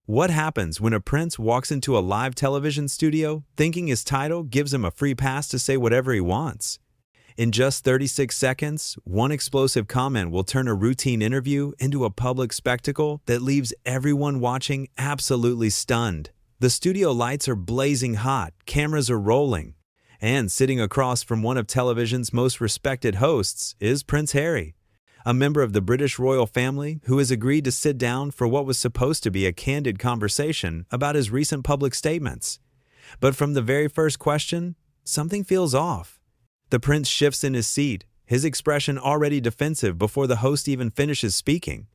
What happens when a prince walks into a live television studio thinking his title gives him a free pass to say whatever he wants? In just 36 seconds, one explosive comment will turn a routine interview into a public spectacle that leaves everyone watching absolutely stunned. The studio lights are blazing hot, cameras are rolling, and sitting across from one of television's most respected hosts is Prince Harry, a member of the British royal family who has agreed to sit down for what was supposed to be a candid conversation about his recent public statements. But from the very first question, something feels off. The prince shifts in his seat, his expression already defensive before the host even finishes speaking.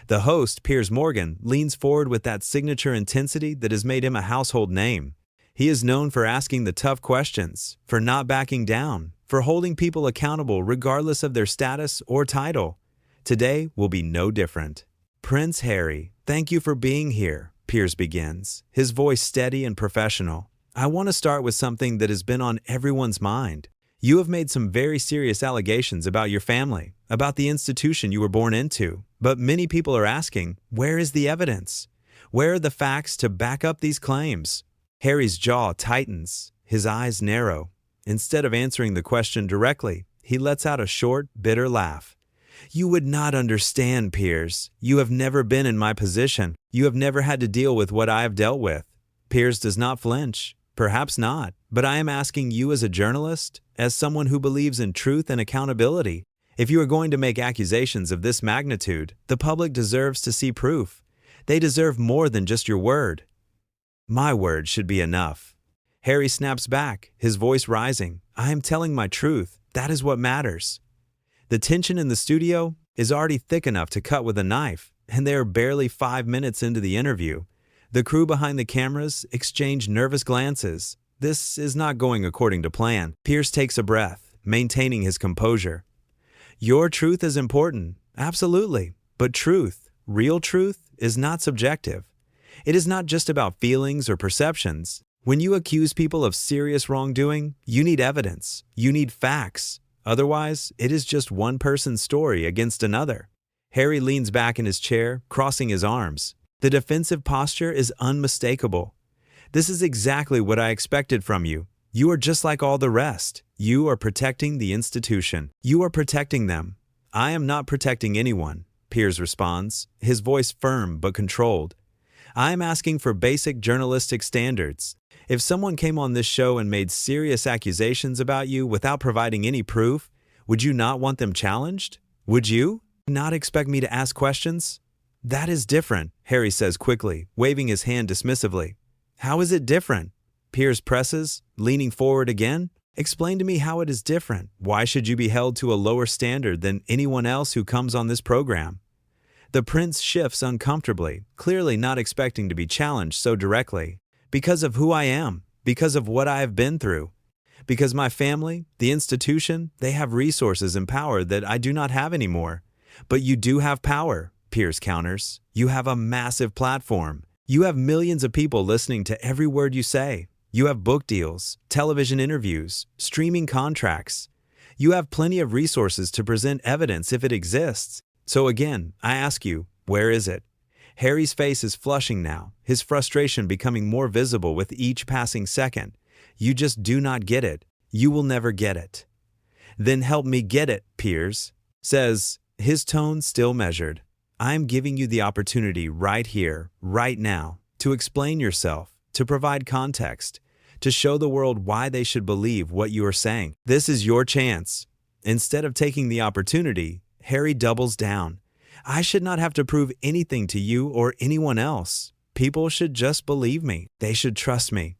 The host, Piers, leans forward with that signature intensity that has made him a household name. He is known for asking the tough questions, for not backing down, for holding people accountable regardless of their status or title. Today will be no different. Prince Harry, thank you for being here, Piers begins, his voice steady and professional. I want to start with something that has been on everyone's mind. You have made some very serious allegations about your family, about the institution you were born into, but many people are asking, where is the evidence? Where are the facts to back up these claims? Harry's jaw tightens, his eyes narrow. Instead of answering the question directly, he lets out a short, bitter laugh. You would not understand, Piers. You have never been in my position. You have never had to deal with what I have dealt with. Piers does not flinch. Perhaps not, but I am asking you as a journalist, as someone who believes in truth and accountability. If you are going to make accusations of this magnitude, the public deserves to see proof. They deserve more than just your word. My word should be enough. Harry snaps back, his voice rising. I am telling my truth. That is what matters. The tension in the studio is already thick enough to cut with a knife, and they are barely 5 minutes into the interview. The crew behind the cameras exchange nervous glances. This is not going according to plan. Piers takes a breath, maintaining his composure. Your truth is important, absolutely. But truth, real truth, is not subjective. It is not just about feelings or perceptions. When you accuse people of serious wrongdoing, you need evidence. You need facts. Otherwise, it is just one person's story against another. Harry leans back in his chair, crossing his arms. The defensive posture is unmistakable. This is exactly what I expected from you. You are just like all the rest. You are protecting the institution. You are protecting them. I am not protecting anyone, Piers responds, his voice firm but controlled. I am asking for basic journalistic standards. If someone came on this show and made serious accusations about you without providing any proof, would you not want them challenged? Would you not expect me to ask questions? That is different, Harry says quickly, waving his hand dismissively. How is it different? Piers presses, leaning forward again. Explain to me how it is different. Why should you be held to a lower standard than anyone else who comes on this program? The prince shifts uncomfortably, clearly not expecting to be challenged so directly. Because of who I am, because of what I have been through. Because my family, the institution, they have resources and power that I do not have anymore. But you do have power, Piers counters. You have a massive platform. You have millions of people listening to every word you say. You have book deals, television interviews, streaming contracts. You have plenty of resources to present evidence if it exists. So again, I ask you, where is it? Harry's face is flushing now, his frustration becoming more visible with each passing second. You just do not get it. You will never get it. Then help me get it, Piers says, his tone still measured. I am giving you the opportunity right here, right now, to explain yourself, to provide context, to show the world why they should believe what you are saying. This is your chance. Instead of taking the opportunity, Harry doubles down. I should not have to prove anything to you or anyone else. People should just believe me. They should trust me.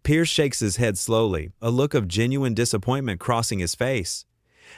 Piers shakes his head slowly, a look of genuine disappointment crossing his face.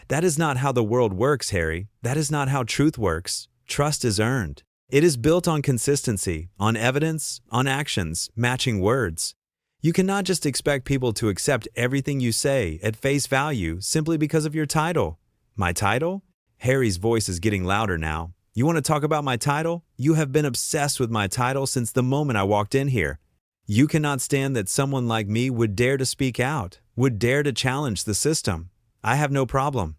That is not how the world works, Harry. That is not how truth works. Trust is earned. It is built on consistency, on evidence, on actions, matching words. You cannot just expect people to accept everything you say at face value simply because of your title. My title? Harry's voice is getting louder now. You want to talk about my title? You have been obsessed with my title since the moment I walked in here. You cannot stand that someone like me would dare to speak out, would dare to challenge the system. I have no problem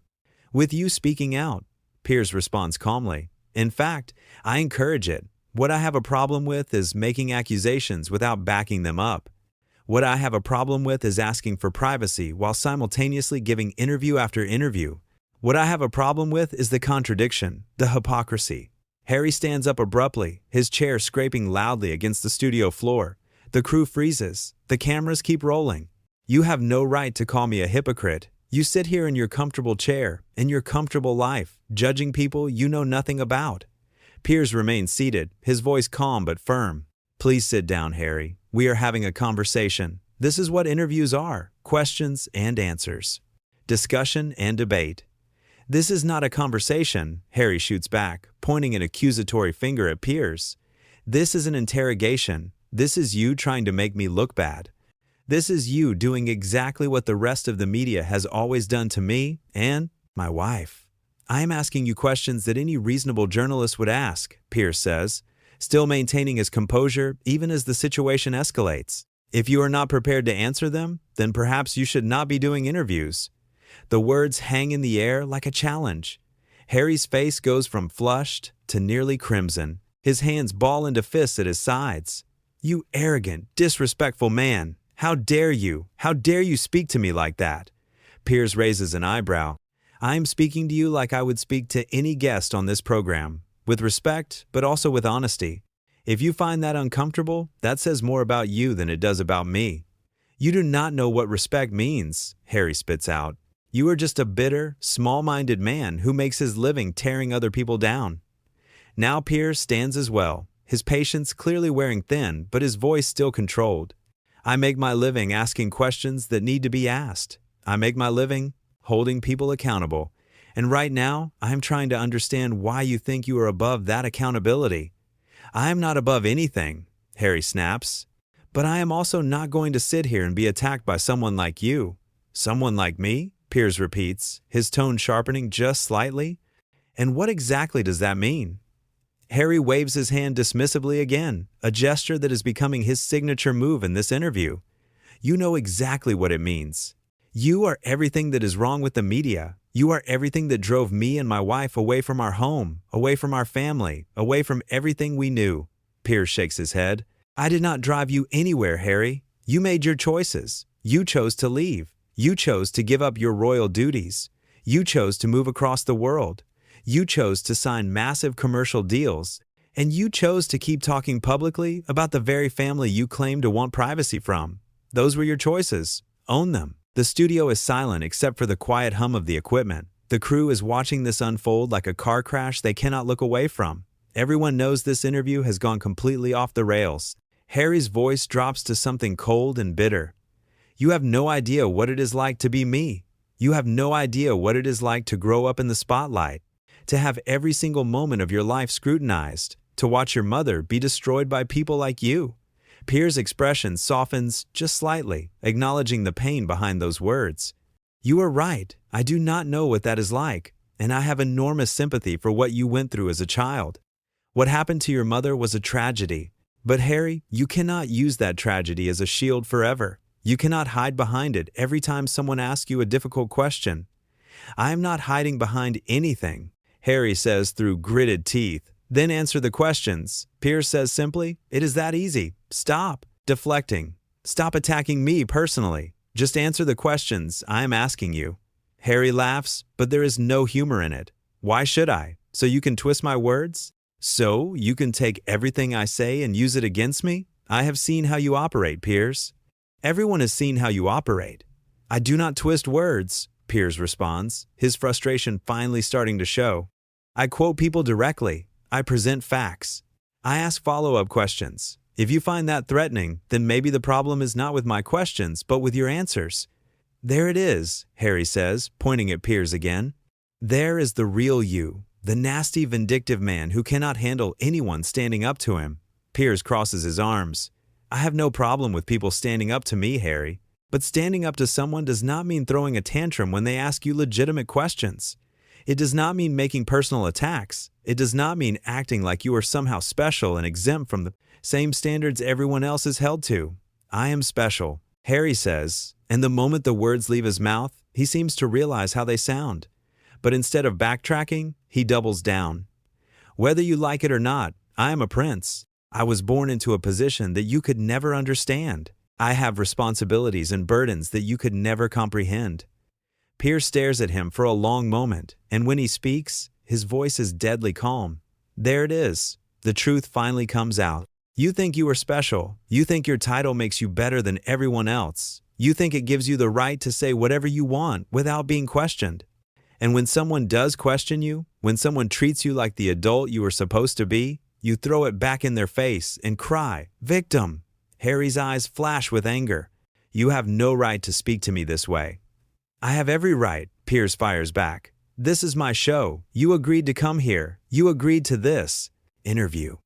with you speaking out, Piers responds calmly. In fact, I encourage it. What I have a problem with is making accusations without backing them up. What I have a problem with is asking for privacy while simultaneously giving interview after interview. What I have a problem with is the contradiction, the hypocrisy. Harry stands up abruptly, his chair scraping loudly against the studio floor. The crew freezes. The cameras keep rolling. You have no right to call me a hypocrite. You sit here in your comfortable chair, in your comfortable life, judging people you know nothing about. Piers remains seated, his voice calm but firm. Please sit down, Harry. We are having a conversation. This is what interviews are: questions and answers, discussion and debate. This is not a conversation, Harry shoots back, pointing an accusatory finger at Piers. This is an interrogation. This is you trying to make me look bad. This is you doing exactly what the rest of the media has always done to me and my wife. I am asking you questions that any reasonable journalist would ask, Piers says, still maintaining his composure even as the situation escalates. If you are not prepared to answer them, then perhaps you should not be doing interviews. The words hang in the air like a challenge. Harry's face goes from flushed to nearly crimson. His hands ball into fists at his sides. You arrogant, disrespectful man. How dare you? How dare you speak to me like that? Piers raises an eyebrow. I am speaking to you like I would speak to any guest on this program, with respect, but also with honesty. If you find that uncomfortable, that says more about you than it does about me. You do not know what respect means, Harry spits out. You are just a bitter, small-minded man who makes his living tearing other people down. Now Piers stands as well, his patience clearly wearing thin, but his voice still controlled. I make my living asking questions that need to be asked. I make my living holding people accountable. And right now, I am trying to understand why you think you are above that accountability. I am not above anything, Harry snaps. But I am also not going to sit here and be attacked by someone like you. Someone like me? Piers repeats, his tone sharpening just slightly. And what exactly does that mean? Harry waves his hand dismissively again, a gesture that is becoming his signature move in this interview. You know exactly what it means. You are everything that is wrong with the media. You are everything that drove me and my wife away from our home, away from our family, away from everything we knew. Piers shakes his head. I did not drive you anywhere, Harry. You made your choices. You chose to leave. You chose to give up your royal duties. You chose to move across the world. You chose to sign massive commercial deals. And you chose to keep talking publicly about the very family you claim to want privacy from. Those were your choices. Own them. The studio is silent except for the quiet hum of the equipment. The crew is watching this unfold like a car crash they cannot look away from. Everyone knows this interview has gone completely off the rails. Harry's voice drops to something cold and bitter. You have no idea what it is like to be me. You have no idea what it is like to grow up in the spotlight, to have every single moment of your life scrutinized, to watch your mother be destroyed by people like you. Piers' expression softens just slightly, acknowledging the pain behind those words. You are right. I do not know what that is like, and I have enormous sympathy for what you went through as a child. What happened to your mother was a tragedy. But Harry, you cannot use that tragedy as a shield forever. You cannot hide behind it every time someone asks you a difficult question. I am not hiding behind anything, Harry says through gritted teeth. Then answer the questions. Piers says simply, it is that easy. Stop deflecting. Stop attacking me personally. Just answer the questions I am asking you. Harry laughs, but there is no humor in it. Why should I? So you can twist my words? So you can take everything I say and use it against me? I have seen how you operate, Piers. Everyone has seen how you operate. I do not twist words, Piers responds, his frustration finally starting to show. I quote people directly. I present facts. I ask follow-up questions. If you find that threatening, then maybe the problem is not with my questions, but with your answers. There it is, Harry says, pointing at Piers again. There is the real you, the nasty, vindictive man who cannot handle anyone standing up to him. Piers crosses his arms. I have no problem with people standing up to me, Harry. But standing up to someone does not mean throwing a tantrum when they ask you legitimate questions. It does not mean making personal attacks. It does not mean acting like you are somehow special and exempt from the same standards everyone else is held to. I am special, Harry says, and the moment the words leave his mouth, he seems to realize how they sound. But instead of backtracking, he doubles down. Whether you like it or not, I am a prince. I was born into a position that you could never understand. I have responsibilities and burdens that you could never comprehend. Piers stares at him for a long moment, and when he speaks, his voice is deadly calm. There it is. The truth finally comes out. You think you are special. You think your title makes you better than everyone else. You think it gives you the right to say whatever you want without being questioned. And when someone does question you, when someone treats you like the adult you are supposed to be, you throw it back in their face and cry, "Victim!" Harry's eyes flash with anger. You have no right to speak to me this way. I have every right, Piers fires back. This is my show. You agreed to come here. You agreed to this interview.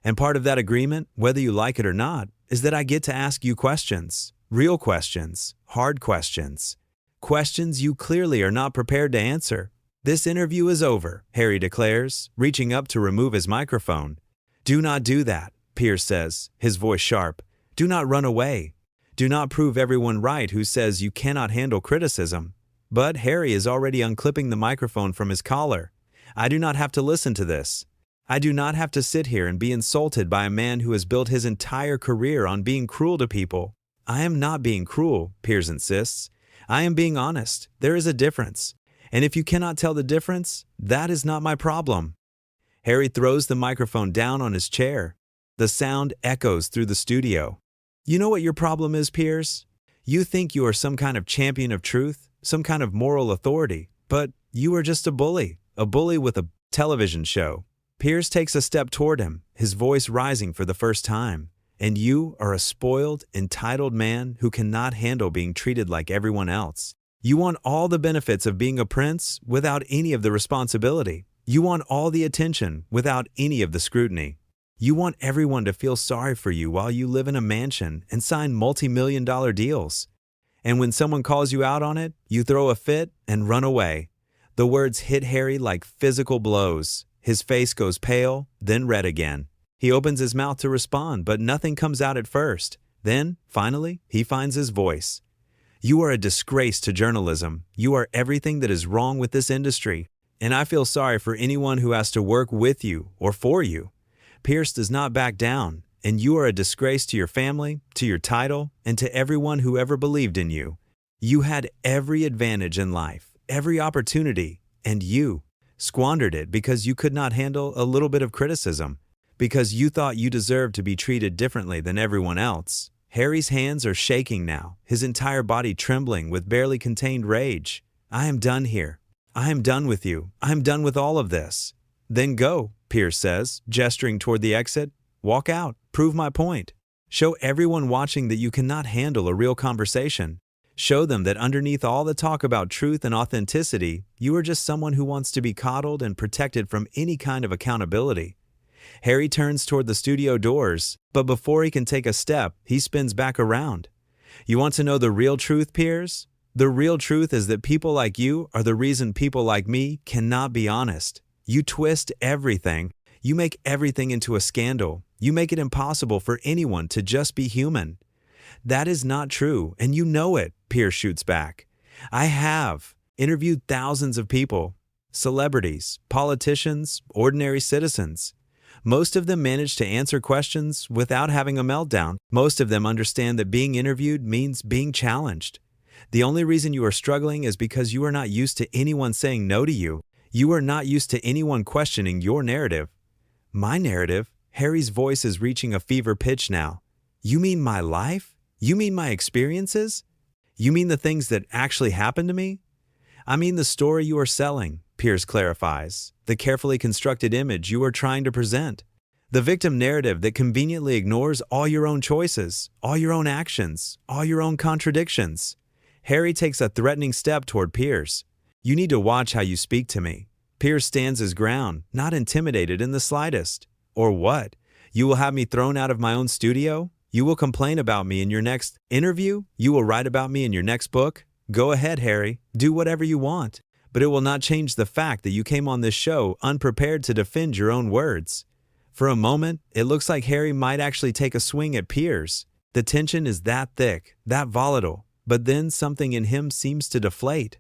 And part of that agreement, whether you like it or not, is that I get to ask you questions. Real questions. Hard questions. Questions you clearly are not prepared to answer. This interview is over, Harry declares, reaching up to remove his microphone. Do not do that, Piers says, his voice sharp. Do not run away. Do not prove everyone right who says you cannot handle criticism. But Harry is already unclipping the microphone from his collar. I do not have to listen to this. I do not have to sit here and be insulted by a man who has built his entire career on being cruel to people. I am not being cruel, Piers insists. I am being honest. There is a difference. And if you cannot tell the difference, that is not my problem. Harry throws the microphone down on his chair. The sound echoes through the studio. You know what your problem is, Piers? You think you are some kind of champion of truth, some kind of moral authority, but you are just a bully with a television show. Piers takes a step toward him, his voice rising for the first time. And you are a spoiled, entitled man who cannot handle being treated like everyone else. You want all the benefits of being a prince without any of the responsibility. You want all the attention without any of the scrutiny. You want everyone to feel sorry for you while you live in a mansion and sign multi-million-dollar deals. And when someone calls you out on it, you throw a fit and run away. The words hit Harry like physical blows. His face goes pale, then red again. He opens his mouth to respond, but nothing comes out at first. Then, finally, he finds his voice. You are a disgrace to journalism. You are everything that is wrong with this industry. And I feel sorry for anyone who has to work with you or for you. Piers does not back down, and you are a disgrace to your family, to your title, and to everyone who ever believed in you. You had every advantage in life, every opportunity, and you squandered it because you could not handle a little bit of criticism, because you thought you deserved to be treated differently than everyone else. Harry's hands are shaking now, his entire body trembling with barely contained rage. I am done here. I am done with you. I am done with all of this. Then go, Piers says, gesturing toward the exit. Walk out. Prove my point. Show everyone watching that you cannot handle a real conversation. Show them that underneath all the talk about truth and authenticity, you are just someone who wants to be coddled and protected from any kind of accountability. Harry turns toward the studio doors, but before he can take a step, he spins back around. You want to know the real truth, Piers? The real truth is that people like you are the reason people like me cannot be honest. You twist everything. You make everything into a scandal. You make it impossible for anyone to just be human. That is not true, and you know it, Piers shoots back. I have interviewed thousands of people, celebrities, politicians, ordinary citizens. Most of them manage to answer questions without having a meltdown. Most of them understand that being interviewed means being challenged. The only reason you are struggling is because you are not used to anyone saying no to you. You are not used to anyone questioning your narrative. My narrative? Harry's voice is reaching a fever pitch now. You mean my life? You mean my experiences? You mean the things that actually happened to me? I mean the story you are selling, Piers clarifies, the carefully constructed image you are trying to present. The victim narrative that conveniently ignores all your own choices, all your own actions, all your own contradictions. Harry takes a threatening step toward Piers. You need to watch how you speak to me. Piers stands his ground, not intimidated in the slightest. Or what? You will have me thrown out of my own studio? You will complain about me in your next interview? You will write about me in your next book? Go ahead, Harry. Do whatever you want. But it will not change the fact that you came on this show unprepared to defend your own words. For a moment, it looks like Harry might actually take a swing at Piers. The tension is that thick, that volatile. But then something in him seems to deflate.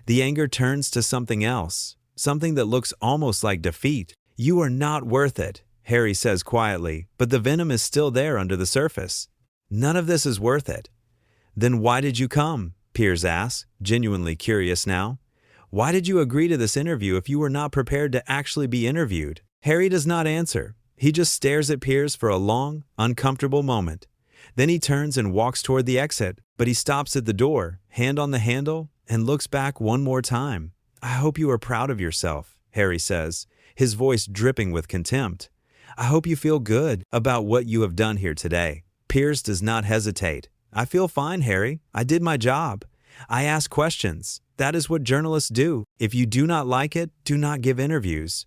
The anger turns to something else, something that looks almost like defeat. You are not worth it. Harry says quietly, but the venom is still there under the surface. None of this is worth it. Then why did you come? Piers asks, genuinely curious now. Why did you agree to this interview if you were not prepared to actually be interviewed? Harry does not answer. He just stares at Piers for a long, uncomfortable moment. Then he turns and walks toward the exit, but he stops at the door, hand on the handle, and looks back one more time. I hope you are proud of yourself, Harry says, his voice dripping with contempt. I hope you feel good about what you have done here today. Piers does not hesitate. I feel fine, Harry. I did my job. I ask questions. That is what journalists do. If you do not like it, do not give interviews.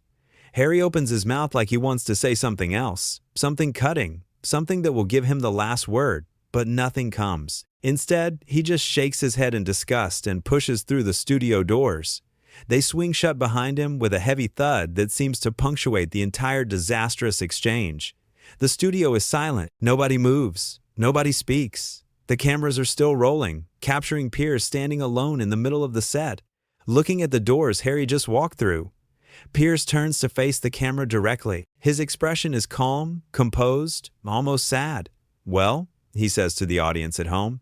Harry opens his mouth like he wants to say something else, something cutting, something that will give him the last word, but nothing comes. Instead, he just shakes his head in disgust and pushes through the studio doors. They swing shut behind him with a heavy thud that seems to punctuate the entire disastrous exchange. The studio is silent. Nobody moves. Nobody speaks. The cameras are still rolling, capturing Piers standing alone in the middle of the set, looking at the doors Harry just walked through. Piers turns to face the camera directly. His expression is calm, composed, almost sad. Well, he says to the audience at home,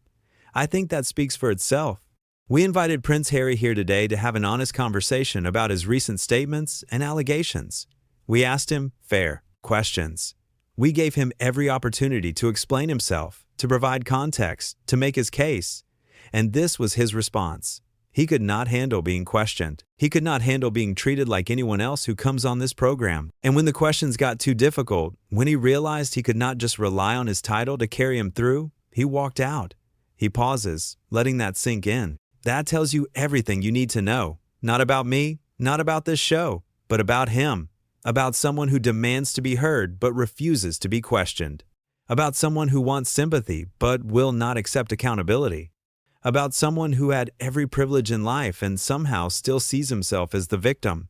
I think that speaks for itself. We invited Prince Harry here today to have an honest conversation about his recent statements and allegations. We asked him fair questions. We gave him every opportunity to explain himself, to provide context, to make his case. And this was his response. He could not handle being questioned. He could not handle being treated like anyone else who comes on this program. And when the questions got too difficult, when he realized he could not just rely on his title to carry him through, he walked out. He pauses, letting that sink in. That tells you everything you need to know. Not about me, not about this show, but about him. About someone who demands to be heard but refuses to be questioned. About someone who wants sympathy but will not accept accountability. About someone who had every privilege in life and somehow still sees himself as the victim.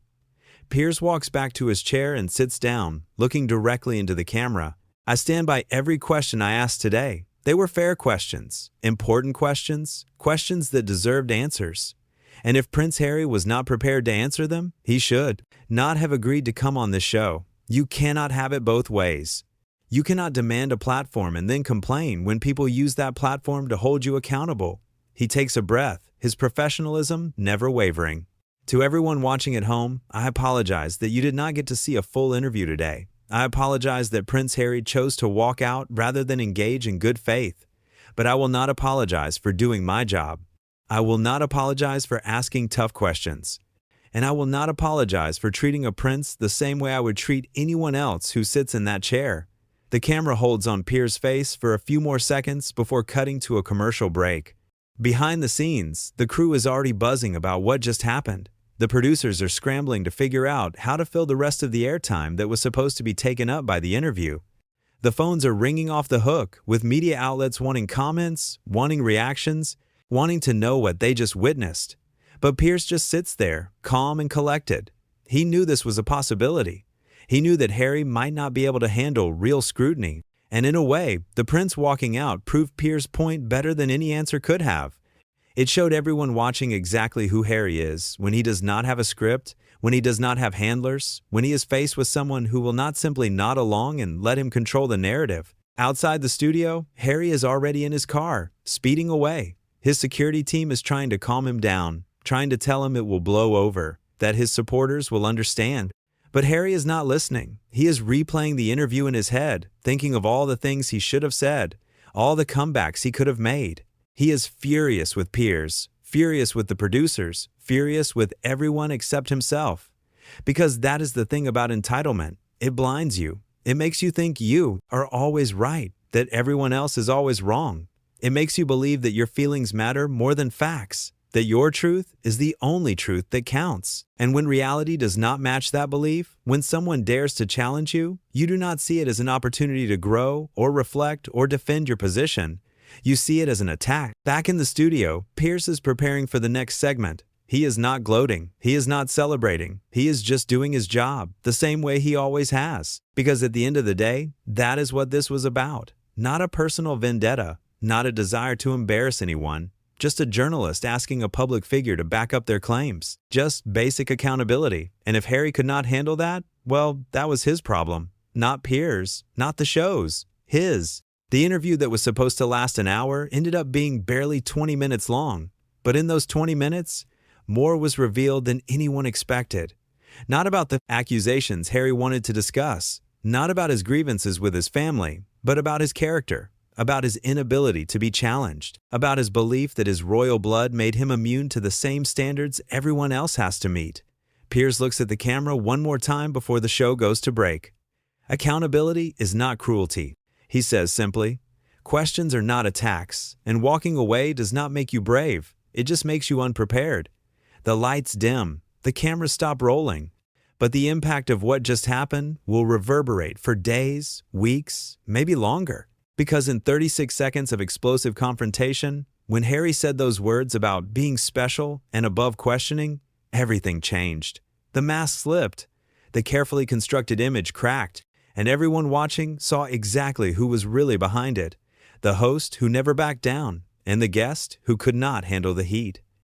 Piers walks back to his chair and sits down, looking directly into the camera. I stand by every question I asked today. They were fair questions, important questions, questions that deserved answers. And if Prince Harry was not prepared to answer them, he should not have agreed to come on this show. You cannot have it both ways. You cannot demand a platform and then complain when people use that platform to hold you accountable. He takes a breath, his professionalism never wavering. To everyone watching at home, I apologize that you did not get to see a full interview today. I apologize that Prince Harry chose to walk out rather than engage in good faith. But I will not apologize for doing my job. I will not apologize for asking tough questions. And I will not apologize for treating a prince the same way I would treat anyone else who sits in that chair. The camera holds on Piers' face for a few more seconds before cutting to a commercial break. Behind the scenes, the crew is already buzzing about what just happened. The producers are scrambling to figure out how to fill the rest of the airtime that was supposed to be taken up by the interview. The phones are ringing off the hook, with media outlets wanting comments, wanting reactions, wanting to know what they just witnessed. But Piers just sits there, calm and collected. He knew this was a possibility. He knew that Harry might not be able to handle real scrutiny. And in a way, the prince walking out proved Piers' point better than any answer could have. It showed everyone watching exactly who Harry is when he does not have a script, when he does not have handlers, when he is faced with someone who will not simply nod along and let him control the narrative. Outside the studio, Harry is already in his car, speeding away. His security team is trying to calm him down, trying to tell him it will blow over, that his supporters will understand. But Harry is not listening. He is replaying the interview in his head, thinking of all the things he should have said, all the comebacks he could have made. He is furious with Piers, furious with the producers, furious with everyone except himself. Because that is the thing about entitlement. It blinds you. It makes you think you are always right, that everyone else is always wrong. It makes you believe that your feelings matter more than facts, that your truth is the only truth that counts. And when reality does not match that belief, when someone dares to challenge you, you do not see it as an opportunity to grow or reflect or defend your position. You see it as an attack. Back in the studio, Piers is preparing for the next segment. He is not gloating. He is not celebrating. He is just doing his job, the same way he always has. Because at the end of the day, that is what this was about. Not a personal vendetta, not a desire to embarrass anyone. Just a journalist asking a public figure to back up their claims. Just basic accountability. And if Harry could not handle that, well, that was his problem, not Piers, not the show's, his. The interview that was supposed to last an hour ended up being barely 20 minutes long. But in those 20 minutes, more was revealed than anyone expected. Not about the accusations Harry wanted to discuss, not about his grievances with his family, but about his character, about his inability to be challenged, about his belief that his royal blood made him immune to the same standards everyone else has to meet. Piers looks at the camera one more time before the show goes to break. Accountability is not cruelty, he says simply. Questions are not attacks, and walking away does not make you brave. It just makes you unprepared. The lights dim, the cameras stop rolling, but the impact of what just happened will reverberate for days, weeks, maybe longer. Because in 36 seconds of explosive confrontation, when Harry said those words about being special and above questioning, everything changed. The mask slipped, the carefully constructed image cracked, and everyone watching saw exactly who was really behind it. The host who never backed down, and the guest who could not handle the heat.